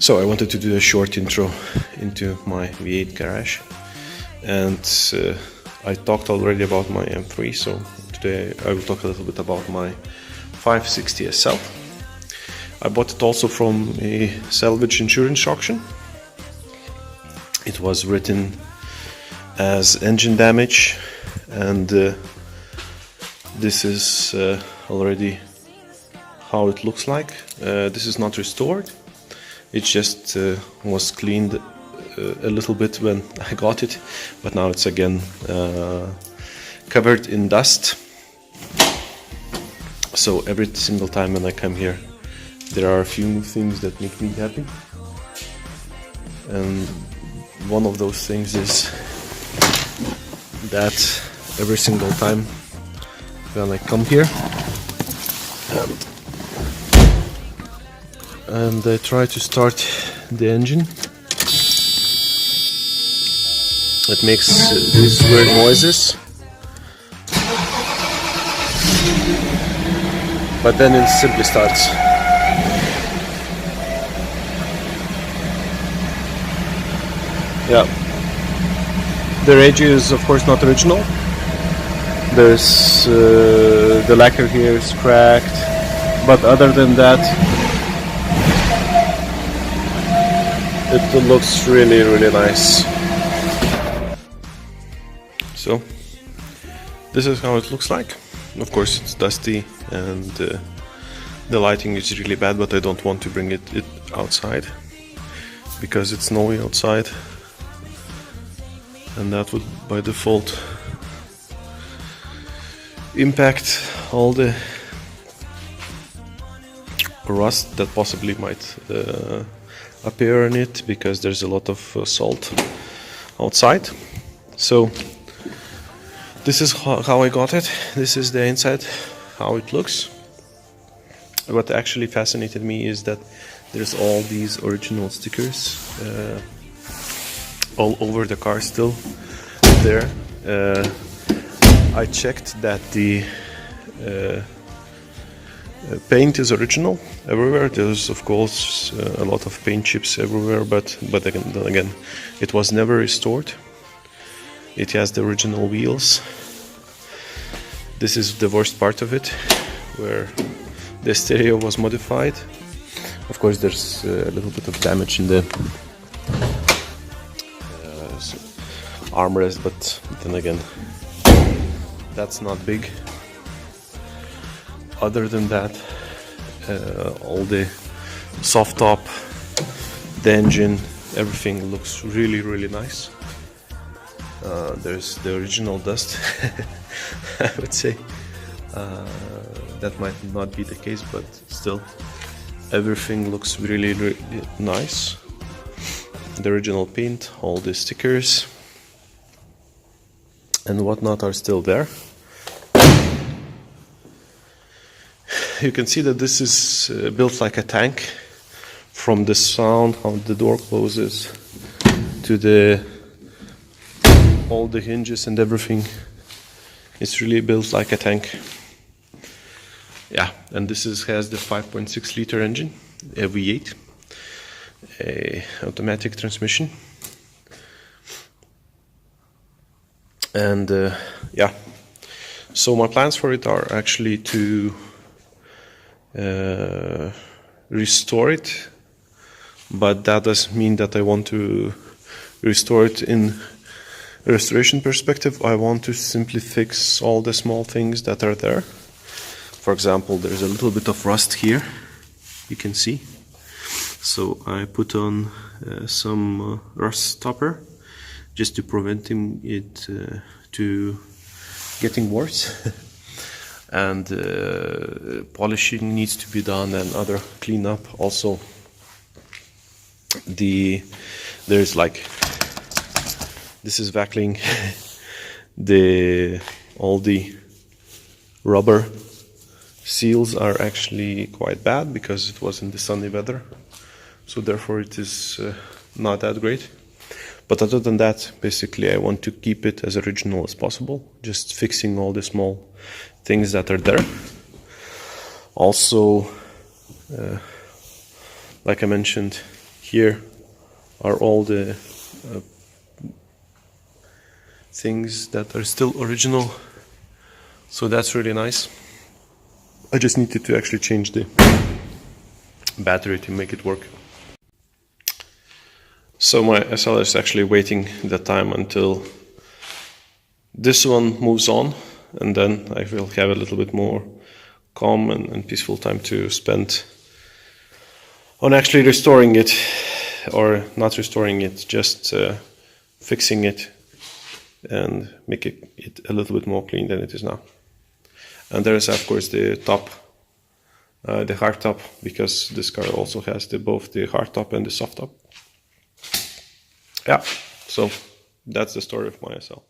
So I wanted to do a short intro into my V8 garage, and I talked already about my M3, so today I will talk a little bit about my 560 SL. I bought it also from a salvage insurance auction. It was written as engine damage, and this is already how it looks like. This is not restored. It just was cleaned a little bit when I got it, but now it's again covered in dust. So every single time when I come here, there are a few new things that make me happy, and one of those things is that every single time when I come here and I try to start the engine, it makes these weird noises, but then it simply starts. Yeah, the radio is of course not original. There's the lacquer here is cracked, but other than that, it looks really nice. So this is how it looks like. Of course it's dusty and the lighting is really bad, but I don't want to bring it outside because it's snowy outside, and that would by default impact all the rust that possibly might appear in it, because there's a lot of salt outside. So this is how I got it. This is the inside, how it looks. What actually fascinated me is that there's all these original stickers all over the car still there. I checked that the paint is original everywhere. There's of course a lot of paint chips everywhere, but again it was never restored. It has the original wheels. This is the worst part of it, where the stereo was modified. Of course there's a little bit of damage in the armrest, but then again that's not big. Other than that, all the soft top, the engine, everything looks really nice. There's the original dust. I would say that might not be the case, but still everything looks really nice. The original paint, all the stickers and whatnot are still there. You can see that this is built like a tank, from the sound, how the door closes, to all the hinges and everything. It's really built like a tank. Yeah, and this has the 5.6 liter engine, a V8, a automatic transmission, and yeah. So my plans for it are actually to restore it, but that doesn't mean that I want to restore it in a restoration perspective. I want to simply fix all the small things that are there. For example, there's a little bit of rust here, you can see, so I put on some rust stopper just to prevent it to getting worse. And polishing needs to be done, and other cleanup also. There's like, this is vacuuming all the rubber seals are actually quite bad because it was in the sunny weather, so therefore it is not that great. But other than that, basically I want to keep it as original as possible, just fixing all the small things that are there. Also, like I mentioned, here are all the things that are still original, so that's really nice. I just needed to actually change the battery to make it work. So my SL is actually waiting the time until this one moves on, and then I will have a little bit more calm and peaceful time to spend on actually restoring it, or not restoring it, just fixing it and making it a little bit more clean than it is now. And there is of course the top, the hard top, because this car also has both the hard top and the soft top. Yeah, so that's the story of my SL.